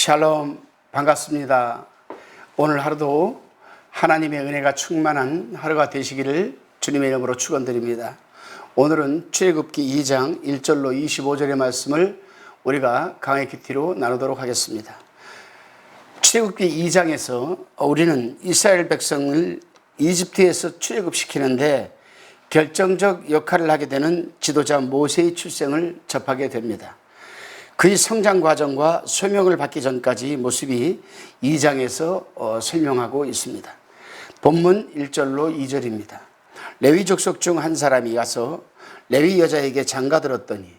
샬롬, 반갑습니다. 오늘 하루도 하나님의 은혜가 충만한 하루가 되시기를 주님의 이름으로 축원드립니다. 오늘은 출애굽기 2장 1절로 25절의 말씀을 우리가 강의 큐티로 나누도록 하겠습니다. 출애굽기 2장에서 우리는 이스라엘 백성을 이집트에서 출애굽시키는데 결정적 역할을 하게 되는 지도자 모세의 출생을 접하게 됩니다. 그의 성장 과정과 소명을 받기 전까지 모습이 2장에서 설명하고 있습니다. 본문 1절로 2절입니다. 레위 족속 중 한 사람이 가서 레위 여자에게 장가들었더니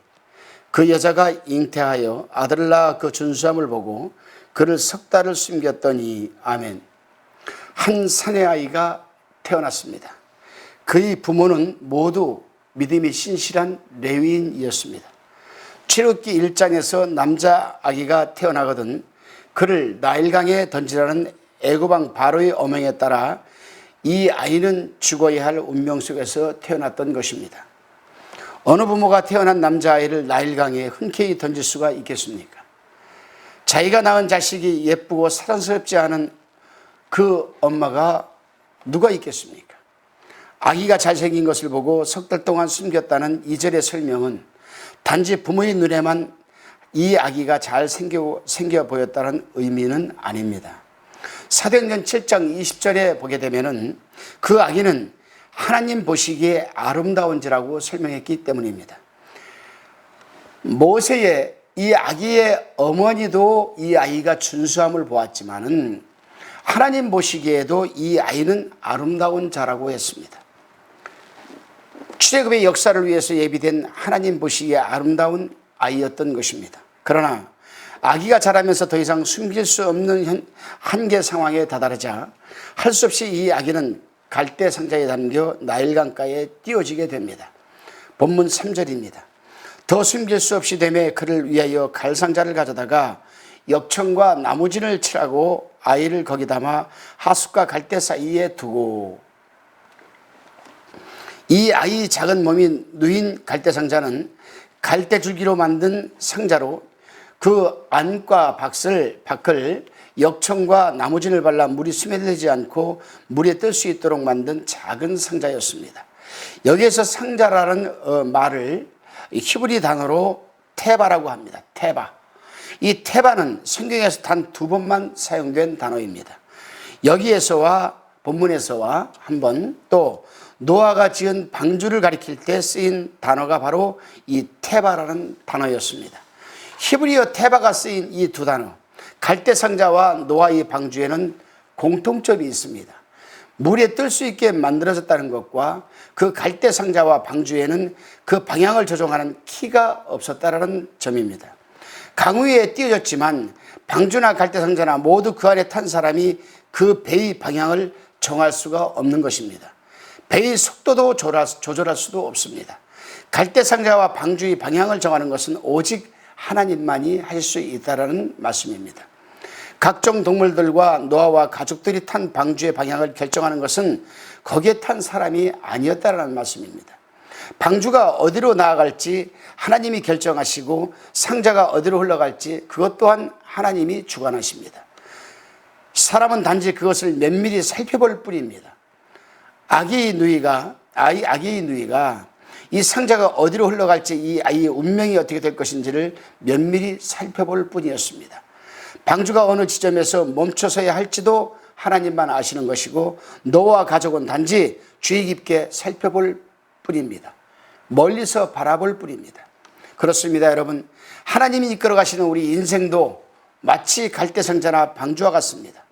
그 여자가 잉태하여 아들을 낳아 그 준수함을 보고 그를 석 달을 숨겼더니 아멘. 한 사내 아이가 태어났습니다. 그의 부모는 모두 믿음이 신실한 레위인이었습니다. 출애굽기 1장에서 남자 아기가 태어나거든 그를 나일강에 던지라는 애굽왕 바로의 어명에 따라 이 아이는 죽어야 할 운명 속에서 태어났던 것입니다. 어느 부모가 태어난 남자아이를 나일강에 흔쾌히 던질 수가 있겠습니까? 자기가 낳은 자식이 예쁘고 사랑스럽지 않은 그 엄마가 누가 있겠습니까? 아기가 잘생긴 것을 보고 석 달 동안 숨겼다는 2절의 설명은 단지 부모의 눈에만 이 아기가 잘 생겨 보였다는 의미는 아닙니다. 사도행전 7장 20절에 보게 되면은 그 아기는 하나님 보시기에 아름다운지라고 설명했기 때문입니다. 모세의 이 아기의 어머니도 이 아이가 준수함을 보았지만은 하나님 보시기에도 이 아이는 아름다운 자라고 했습니다. 출애굽의 역사를 위해서 예비된 하나님 보시기에 아름다운 아이였던 것입니다. 그러나 아기가 자라면서 더 이상 숨길 수 없는 한계 상황에 다다르자 할 수 없이 이 아기는 갈대 상자에 담겨 나일강가에 띄워지게 됩니다. 본문 3절입니다. 더 숨길 수 없이 되매 그를 위하여 갈상자를 가져다가 역청과 나무진을 칠하고 아이를 거기 담아 하숫과 갈대 사이에 두고 이 아이 작은 몸이 누인 갈대 상자는 갈대 줄기로 만든 상자로 그 안과 밖을 역청과 나무진을 발라 물이 스며들지 않고 물에 뜰 수 있도록 만든 작은 상자였습니다. 여기에서 상자라는 말을 히브리 단어로 테바라고 합니다. 테바. 이 테바는 성경에서 단 2번만 사용된 단어입니다. 여기에서와 본문에서와 한 번, 또 노아가 지은 방주를 가리킬 때 쓰인 단어가 바로 이 테바라는 단어였습니다. 히브리어 테바가 쓰인 이 두 단어, 갈대 상자와 노아의 방주에는 공통점이 있습니다. 물에 뜰 수 있게 만들어졌다는 것과 그 갈대 상자와 방주에는 그 방향을 조종하는 키가 없었다는 점입니다. 강 위에 띄어졌지만 방주나 갈대 상자나 모두 그 안에 탄 사람이 그 배의 방향을 정할 수가 없는 것입니다. 배의 속도도 조절할 수도 없습니다. 갈대 상자와 방주의 방향을 정하는 것은 오직 하나님만이 하실 수 있다는 말씀입니다. 각종 동물들과 노아와 가족들이 탄 방주의 방향을 결정하는 것은 거기에 탄 사람이 아니었다는 말씀입니다. 방주가 어디로 나아갈지 하나님이 결정하시고 상자가 어디로 흘러갈지 그것 또한 하나님이 주관하십니다. 사람은 단지 그것을 면밀히 살펴볼 뿐입니다. 아기의 누이가 이 상자가 어디로 흘러갈지 이 아이의 운명이 어떻게 될 것인지를 면밀히 살펴볼 뿐이었습니다. 방주가 어느 지점에서 멈춰서야 할지도 하나님만 아시는 것이고 노아와 가족은 단지 주의 깊게 살펴볼 뿐입니다. 멀리서 바라볼 뿐입니다. 그렇습니다, 여러분. 하나님이 이끌어 가시는 우리 인생도 마치 갈대상자나 방주와 같습니다.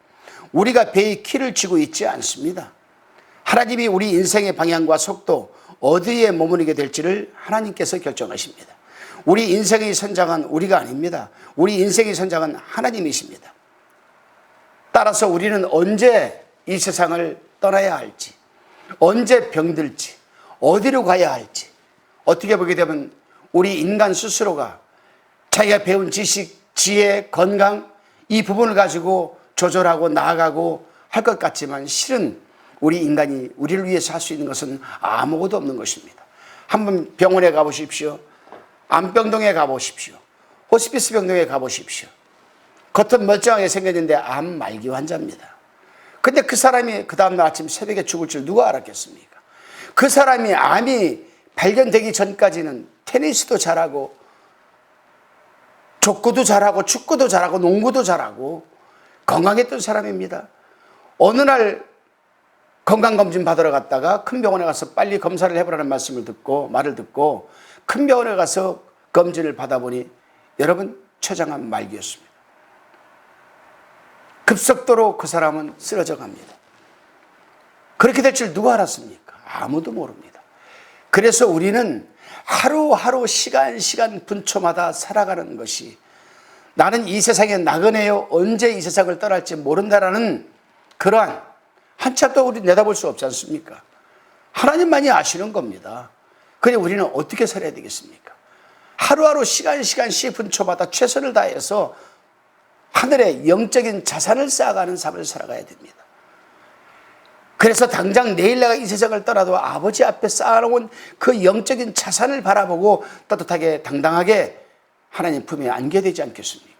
우리가 배의 키를 쥐고 있지 않습니다. 하나님이 우리 인생의 방향과 속도, 어디에 머무르게 될지를 하나님께서 결정하십니다. 우리 인생의 선장은 우리가 아닙니다. 우리 인생의 선장은 하나님이십니다. 따라서 우리는 언제 이 세상을 떠나야 할지, 언제 병들지, 어디로 가야 할지, 어떻게 보게 되면 우리 인간 스스로가 자기가 배운 지식, 지혜, 건강 이 부분을 가지고 조절하고 나아가고 할 것 같지만 실은 우리 인간이 우리를 위해서 할 수 있는 것은 아무것도 없는 것입니다. 한번 병원에 가보십시오. 안병동에 가보십시오. 호스피스 병동에 가보십시오. 겉은 멀쩡하게 생겼는데 암 말기 환자입니다. 근데 그 사람이 그 다음날 아침 새벽에 죽을 줄 누가 알았겠습니까? 그 사람이 암이 발견되기 전까지는 테니스도 잘하고 족구도 잘하고 축구도 잘하고 농구도 잘하고 건강했던 사람입니다. 어느 날 건강검진 받으러 갔다가 큰 병원에 가서 빨리 검사를 해보라는 말을 듣고 큰 병원에 가서 검진을 받아보니 여러분 췌장암 말기였습니다. 급속도로 그 사람은 쓰러져 갑니다. 그렇게 될 줄 누가 알았습니까? 아무도 모릅니다. 그래서 우리는 하루하루 시간 분초마다 살아가는 것이 나는 이 세상에 나그네요 언제 이 세상을 떠날지 모른다라는 그러한 한참 더 우리 내다볼 수 없지 않습니까? 하나님만이 아시는 겁니다. 그런데 우리는 어떻게 살아야 되겠습니까? 하루하루 시간 분초마다 최선을 다해서 하늘의 영적인 자산을 쌓아가는 삶을 살아가야 됩니다. 그래서 당장 내일 내가 이 세상을 떠나도 아버지 앞에 쌓아놓은 그 영적인 자산을 바라보고 따뜻하게 당당하게 하나님 품에 안겨야 되지 않겠습니까?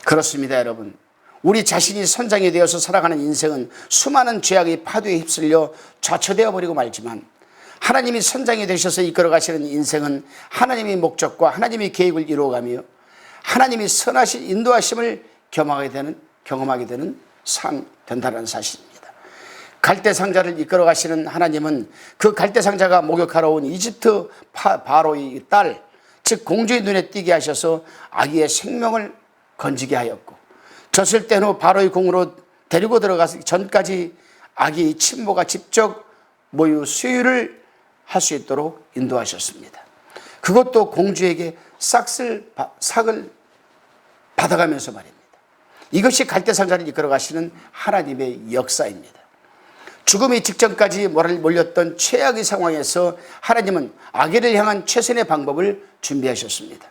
그렇습니다, 여러분. 우리 자신이 선장이 되어서 살아가는 인생은 수많은 죄악의 파도에 휩쓸려 좌초되어 버리고 말지만 하나님이 선장이 되셔서 이끌어 가시는 인생은 하나님의 목적과 하나님의 계획을 이루어가며 하나님이 선하신 인도하심을 경험하게 되는 삶 된다는 사실입니다. 갈대상자를 이끌어 가시는 하나님은 그 갈대상자가 목욕하러 온 이집트 바로의 딸, 즉 공주의 눈에 띄게 하셔서 아기의 생명을 건지게 하였고 젖을 뗀 후 바로의 궁으로 데리고 들어가기 전까지 아기의 친모가 직접 모유 수유를 할 수 있도록 인도하셨습니다. 그것도 공주에게 삭을 받아가면서 말입니다. 이것이 갈대상자를 이끌어 가시는 하나님의 역사입니다. 죽음이 직전까지 몰렸던 최악의 상황에서 하나님은 아기를 향한 최선의 방법을 준비하셨습니다.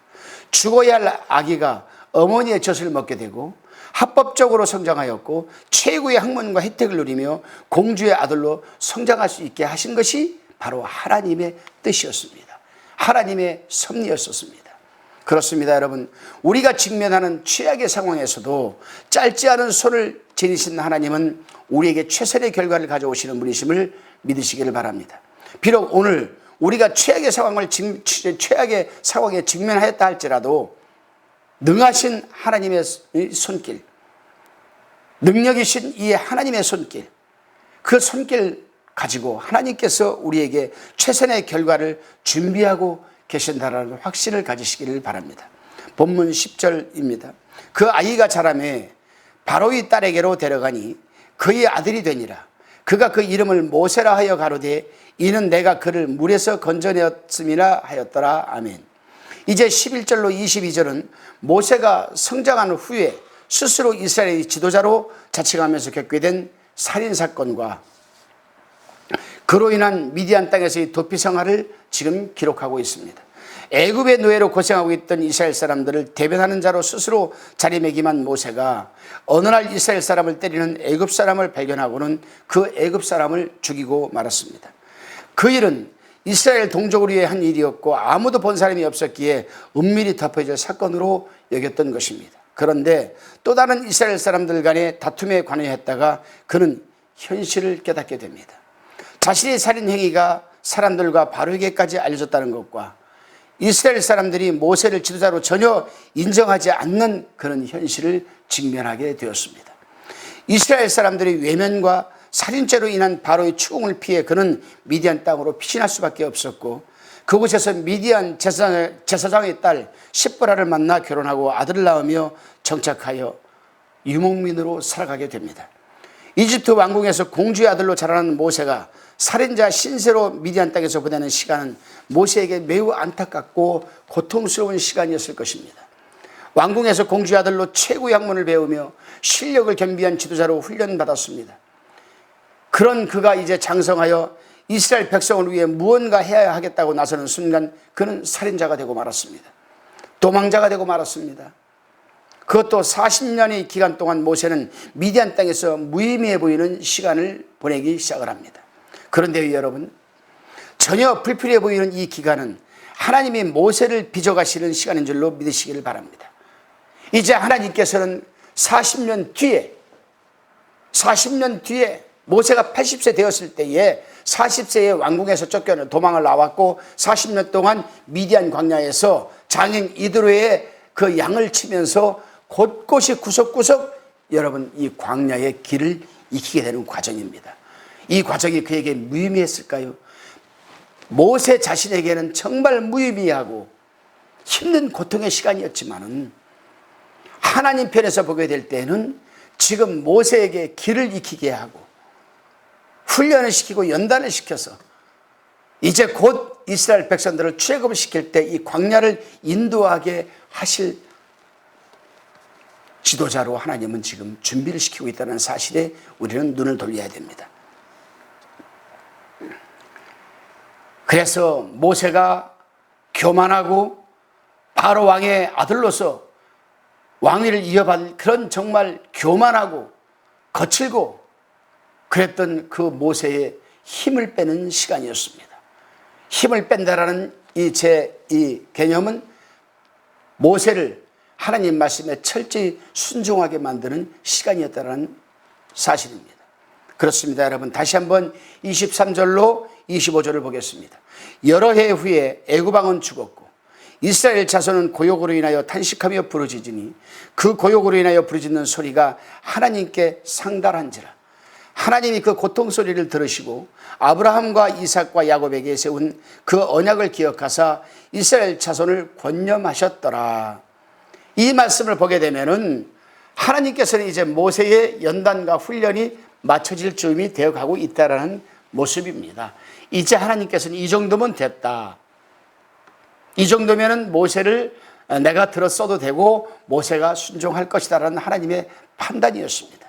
죽어야 할 아기가 어머니의 젖을 먹게 되고 합법적으로 성장하였고 최고의 학문과 혜택을 누리며 공주의 아들로 성장할 수 있게 하신 것이 바로 하나님의 뜻이었습니다. 하나님의 섭리였었습니다. 그렇습니다, 여러분. 우리가 직면하는 최악의 상황에서도 짧지 않은 손을 지니신 하나님은 우리에게 최선의 결과를 가져오시는 분이심을 믿으시기를 바랍니다. 비록 오늘 우리가 최악의 상황에 직면하였다 할지라도 능하신 하나님의 손길, 능력이신 이 하나님의 손길, 그 손길 가지고 하나님께서 우리에게 최선의 결과를 준비하고 계신다라는 확신을 가지시기를 바랍니다. 본문 10절입니다. 그 아이가 자라매 바로의 딸에게로 데려가니 그의 아들이 되니라. 그가 그 이름을 모세라 하여 가로되 이는 내가 그를 물에서 건져내었음이라 하였더라. 아멘. 이제 11절로 22절은 모세가 성장한 후에 스스로 이스라엘의 지도자로 자칭하면서 겪게 된 살인사건과 그로 인한 미디안 땅에서의 도피 생활을 지금 기록하고 있습니다. 애굽의 노예로 고생하고 있던 이스라엘 사람들을 대변하는 자로 스스로 자리매김한 모세가 어느 날 이스라엘 사람을 때리는 애굽 사람을 발견하고는 그 애굽 사람을 죽이고 말았습니다. 그 일은 이스라엘 동족을 위해 한 일이었고 아무도 본 사람이 없었기에 은밀히 덮여질 사건으로 여겼던 것입니다. 그런데 또 다른 이스라엘 사람들 간의 다툼에 관여했다가 그는 현실을 깨닫게 됩니다. 자신의 살인 행위가 사람들과 바로에게까지 알려졌다는 것과 이스라엘 사람들이 모세를 지도자로 전혀 인정하지 않는 그런 현실을 직면하게 되었습니다. 이스라엘 사람들의 외면과 살인죄로 인한 바로의 추궁을 피해 그는 미디안 땅으로 피신할 수밖에 없었고 그곳에서 미디안 제사장의 딸 십보라를 만나 결혼하고 아들을 낳으며 정착하여 유목민으로 살아가게 됩니다. 이집트 왕궁에서 공주의 아들로 자라는 모세가 살인자 신세로 미디안 땅에서 보내는 시간은 모세에게 매우 안타깝고 고통스러운 시간이었을 것입니다. 왕궁에서 공주의 아들로 최고의 학문을 배우며 실력을 겸비한 지도자로 훈련받았습니다. 그런 그가 이제 장성하여 이스라엘 백성을 위해 무언가 해야 하겠다고 나서는 순간 그는 살인자가 되고 말았습니다. 도망자가 되고 말았습니다. 그것도 40년의 기간 동안 모세는 미디안 땅에서 무의미해 보이는 시간을 보내기 시작을 합니다. 그런데 여러분, 전혀 불필요해 보이는 이 기간은 하나님이 모세를 빚어가시는 시간인 줄로 믿으시기를 바랍니다. 이제 하나님께서는 40년 뒤에 모세가 80세 되었을 때에 40세에 왕궁에서 쫓겨 도망을 나왔고 40년 동안 미디안 광야에서 장인 이드로의 그 양을 치면서 곳곳이 구석구석 여러분 이 광야의 길을 익히게 되는 과정입니다. 이 과정이 그에게 무의미했을까요? 모세 자신에게는 정말 무의미하고 힘든 고통의 시간이었지만은 하나님 편에서 보게 될 때는 지금 모세에게 길을 익히게 하고 훈련을 시키고 연단을 시켜서 이제 곧 이스라엘 백성들을 출애굽을 시킬 때 이 광야를 인도하게 하실 지도자로 하나님은 지금 준비를 시키고 있다는 사실에 우리는 눈을 돌려야 됩니다. 그래서 모세가 교만하고 바로 왕의 아들로서 왕위를 이어받을 그런 정말 교만하고 거칠고 그랬던 그 모세의 힘을 빼는 시간이었습니다. 힘을 뺀다라는 이 개념은 모세를 하나님 말씀에 철저히 순종하게 만드는 시간이었다는 사실입니다. 그렇습니다. 여러분 다시 한번 23절로 25절을 보겠습니다. 여러 해 후에 애굽 왕은 죽었고 이스라엘 자손은 고욕으로 인하여 탄식하며 부르짖으니 그 고욕으로 인하여 부르짖는 소리가 하나님께 상달한지라. 하나님이 그 고통 소리를 들으시고 아브라함과 이삭과 야곱에게 세운 그 언약을 기억하사 이스라엘 자손을 권념하셨더라. 이 말씀을 보게 되면은 하나님께서는 이제 모세의 연단과 훈련이 맞춰질 즈음이 되어가고 있다라는 모습입니다. 이제 하나님께서는 이 정도면 됐다. 이 정도면은 모세를 내가 들어 써도 되고 모세가 순종할 것이다라는 하나님의 판단이었습니다.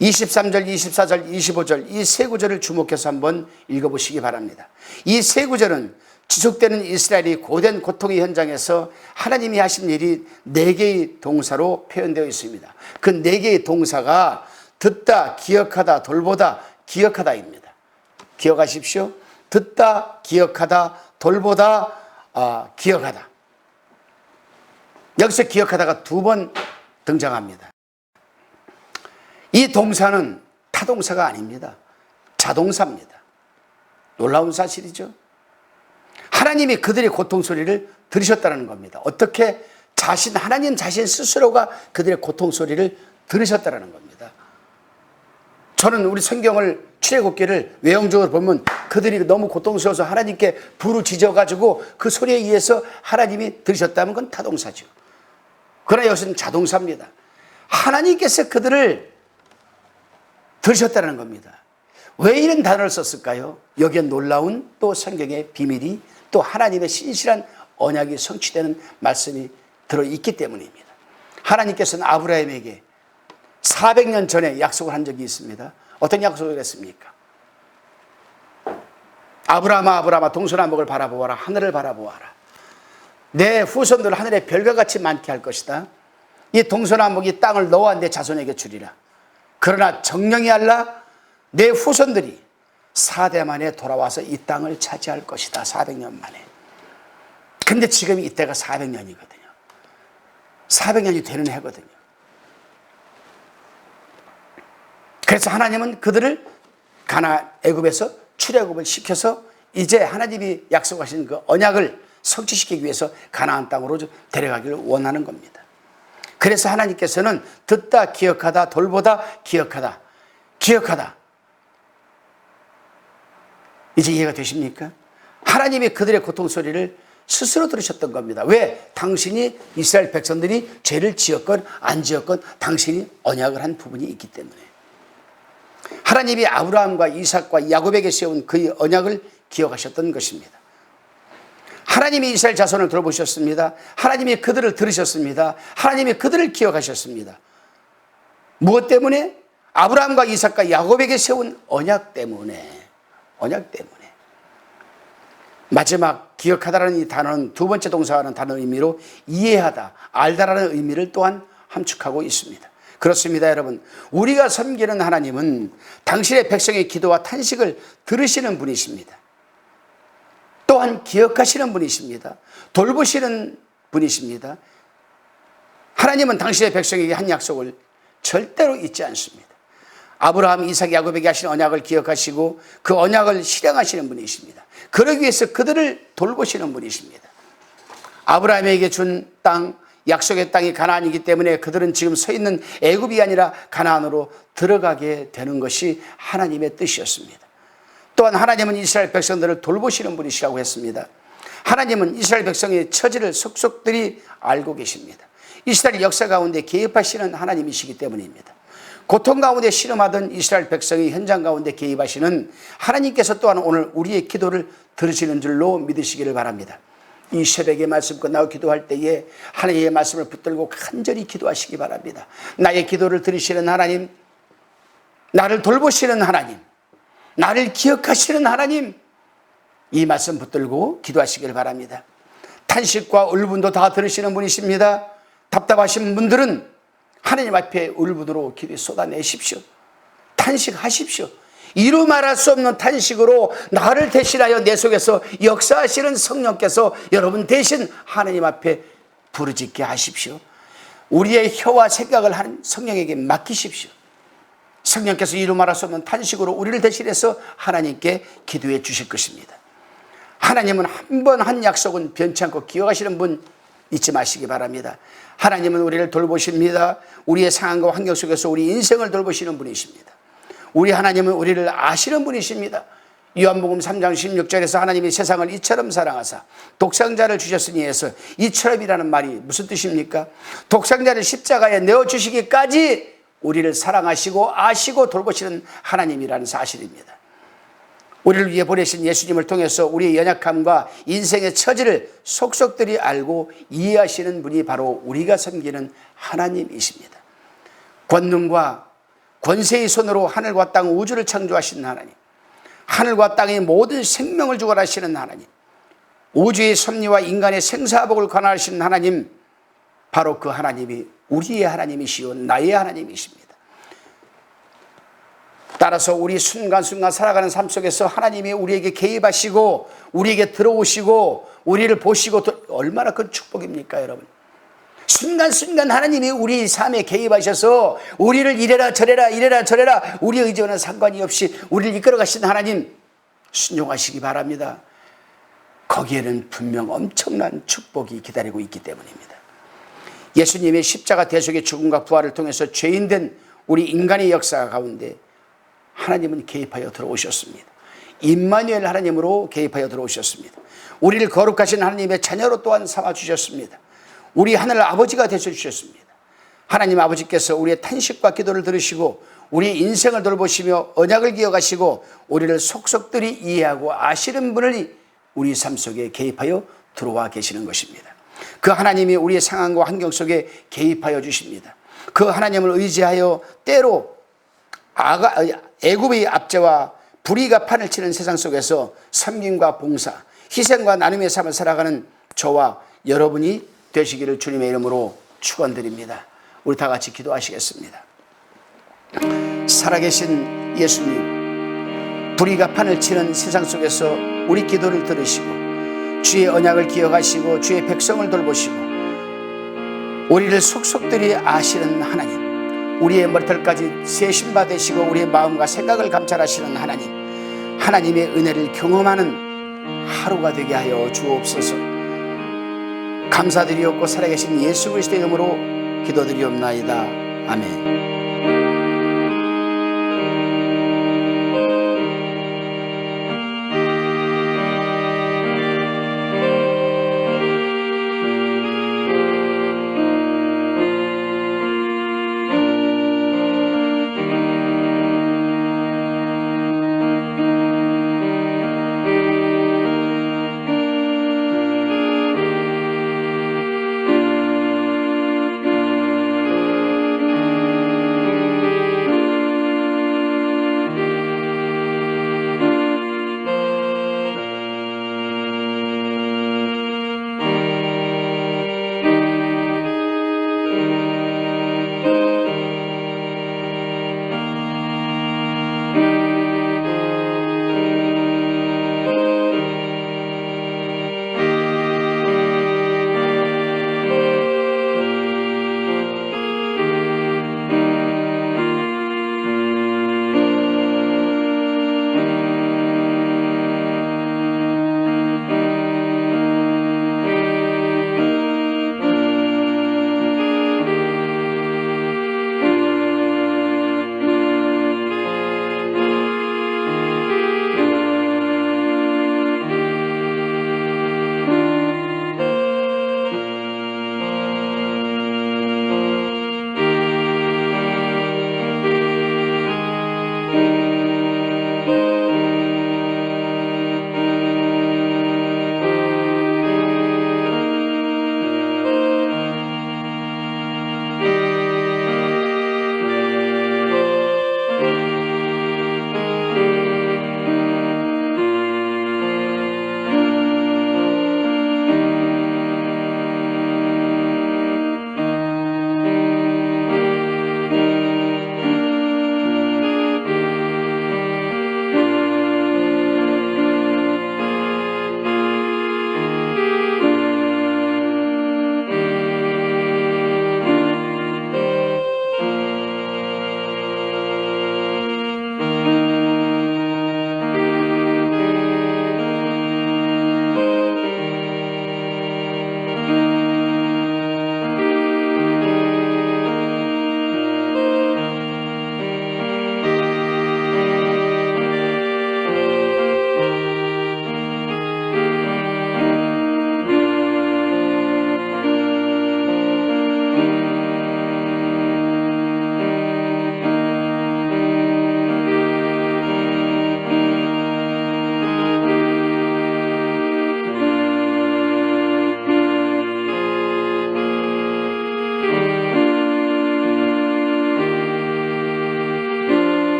23절, 24절, 25절 이 세 구절을 주목해서 한번 읽어보시기 바랍니다. 이 세 구절은 지속되는 이스라엘이 고된 고통의 현장에서 하나님이 하신 일이 4개의 동사로 표현되어 있습니다. 그 4개의 동사가 듣다, 기억하다, 돌보다, 기억하다입니다. 기억하십시오. 듣다, 기억하다, 돌보다, 기억하다. 여기서 기억하다가 2번 등장합니다. 이 동사는 타동사가 아닙니다. 자동사입니다. 놀라운 사실이죠. 하나님이 그들의 고통 소리를 들으셨다는 겁니다. 어떻게 하나님 자신 스스로가 그들의 고통 소리를 들으셨다는 겁니다. 저는 우리 성경을 출애굽기를 외형적으로 보면 그들이 너무 고통스러워서 하나님께 부르짖어가지고 그 소리에 의해서 하나님이 들으셨다면 그건 타동사죠. 그러나 여기서는 자동사입니다. 하나님께서 그들을 들으셨다는 겁니다. 왜 이런 단어를 썼을까요? 여기에 놀라운 또 성경의 비밀이 또 하나님의 신실한 언약이 성취되는 말씀이 들어있기 때문입니다. 하나님께서는 아브라함에게 400년 전에 약속을 한 적이 있습니다. 어떤 약속을 했습니까? 아브라함아 동서남북을 바라보아라. 하늘을 바라보아라. 내 후손들 하늘의 별과 같이 많게 할 것이다. 이 동서남북이 땅을 너와 내 자손에게 주리라. 그러나 정령이 알라 내 후손들이 4대 만에 돌아와서 이 땅을 차지할 것이다. 400년 만에. 근데 지금 이때가 400년이거든요. 400년이 되는 해거든요. 그래서 하나님은 그들을 애굽에서 출애굽을 시켜서 이제 하나님이 약속하신 그 언약을 성취시키기 위해서 가나안 땅으로 데려가기를 원하는 겁니다. 그래서 하나님께서는 듣다, 기억하다, 돌보다, 기억하다. 이제 이해가 되십니까? 하나님이 그들의 고통 소리를 스스로 들으셨던 겁니다. 왜? 당신이 이스라엘 백성들이 죄를 지었건 안 지었건 당신이 언약을 한 부분이 있기 때문에. 하나님이 아브라함과 이삭과 야곱에게 세운 그 언약을 기억하셨던 것입니다. 하나님이 이스라엘 자손을 들어보셨습니다. 하나님이 그들을 들으셨습니다. 하나님이 그들을 기억하셨습니다. 무엇 때문에? 아브라함과 이삭과 야곱에게 세운 언약 때문에. 마지막 기억하다라는 이 단어는 두 번째 동사하는 단어 의미로 이해하다, 알다라는 의미를 또한 함축하고 있습니다. 그렇습니다, 여러분. 우리가 섬기는 하나님은 당신의 백성의 기도와 탄식을 들으시는 분이십니다. 또한 기억하시는 분이십니다. 돌보시는 분이십니다. 하나님은 당신의 백성에게 한 약속을 절대로 잊지 않습니다. 아브라함, 이삭, 야곱에게 하신 언약을 기억하시고 그 언약을 실행하시는 분이십니다. 그러기 위해서 그들을 돌보시는 분이십니다. 아브라함에게 준 땅, 약속의 땅이 가나안이기 때문에 그들은 지금 서 있는 애굽이 아니라 가나안으로 들어가게 되는 것이 하나님의 뜻이었습니다. 또한 하나님은 이스라엘 백성들을 돌보시는 분이시라고 했습니다. 하나님은 이스라엘 백성의 처지를 속속들이 알고 계십니다. 이스라엘 역사 가운데 개입하시는 하나님이시기 때문입니다. 고통 가운데 씨름하던 이스라엘 백성의 현장 가운데 개입하시는 하나님께서 또한 오늘 우리의 기도를 들으시는 줄로 믿으시기를 바랍니다. 이 새벽에 말씀 끝나고 기도할 때에 하나님의 말씀을 붙들고 간절히 기도하시기 바랍니다. 나의 기도를 들으시는 하나님, 나를 돌보시는 하나님, 나를 기억하시는 하나님, 이 말씀 붙들고 기도하시길 바랍니다. 탄식과 울분도 다 들으시는 분이십니다. 답답하신 분들은 하나님 앞에 울분으로 기도에 쏟아내십시오. 탄식하십시오. 이루 말할 수 없는 탄식으로 나를 대신하여 내 속에서 역사하시는 성령께서 여러분 대신 하나님 앞에 부르짖게 하십시오. 우리의 혀와 생각을 하는 성령에게 맡기십시오. 성령께서 이루 말할 수 없는 탄식으로 우리를 대신해서 하나님께 기도해 주실 것입니다. 하나님은 한 번 한 약속은 변치 않고 기억하시는 분 잊지 마시기 바랍니다. 하나님은 우리를 돌보십니다. 우리의 상황과 환경 속에서 우리 인생을 돌보시는 분이십니다. 우리 하나님은 우리를 아시는 분이십니다. 요한복음 3장 16절에서 하나님이 세상을 이처럼 사랑하사 독생자를 주셨으니 해서 이처럼이라는 말이 무슨 뜻입니까? 독생자를 십자가에 내어주시기까지 우리를 사랑하시고 아시고 돌보시는 하나님이라는 사실입니다. 우리를 위해 보내신 예수님을 통해서 우리의 연약함과 인생의 처지를 속속들이 알고 이해하시는 분이 바로 우리가 섬기는 하나님이십니다. 권능과 권세의 손으로 하늘과 땅 우주를 창조하신 하나님, 하늘과 땅의 모든 생명을 주관하시는 하나님, 우주의 섭리와 인간의 생사복을 관할하시는 하나님, 바로 그 하나님이 우리의 하나님이시요 나의 하나님이십니다. 따라서 우리 순간순간 살아가는 삶 속에서 하나님이 우리에게 개입하시고 우리에게 들어오시고 우리를 보시고 얼마나 큰 축복입니까 여러분. 순간순간 하나님이 우리 삶에 개입하셔서 우리를 이래라 저래라 우리의 의지와는 상관이 없이 우리를 이끌어 가신 하나님 순종하시기 바랍니다. 거기에는 분명 엄청난 축복이 기다리고 있기 때문입니다. 예수님의 십자가 대속의 죽음과 부활을 통해서 죄인된 우리 인간의 역사 가운데 하나님은 개입하여 들어오셨습니다. 임마누엘 하나님으로 개입하여 들어오셨습니다. 우리를 거룩하신 하나님의 자녀로 또한 삼아주셨습니다. 우리 하늘 아버지가 되셔주셨습니다. 하나님 아버지께서 우리의 탄식과 기도를 들으시고 우리의 인생을 돌보시며 언약을 기억하시고 우리를 속속들이 이해하고 아시는 분을 우리 삶 속에 개입하여 들어와 계시는 것입니다. 그 하나님이 우리의 상황과 환경 속에 개입하여 주십니다. 그 하나님을 의지하여 때로 애굽의 압제와 불의가 판을 치는 세상 속에서 섬김과 봉사, 희생과 나눔의 삶을 살아가는 저와 여러분이 되시기를 주님의 이름으로 축원드립니다. 우리 다 같이 기도하시겠습니다. 살아계신 예수님, 불의가 판을 치는 세상 속에서 우리 기도를 들으시고 주의 언약을 기억하시고 주의 백성을 돌보시고 우리를 속속들이 아시는 하나님, 우리의 머리털까지 세심바 되시고 우리의 마음과 생각을 감찰하시는 하나님, 하나님의 은혜를 경험하는 하루가 되게 하여 주옵소서. 감사드리옵고 살아계신 예수 그리스도의 이름으로 기도드리옵나이다. 아멘.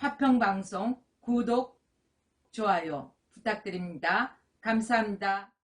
화평방송 구독, 좋아요 부탁드립니다. 감사합니다.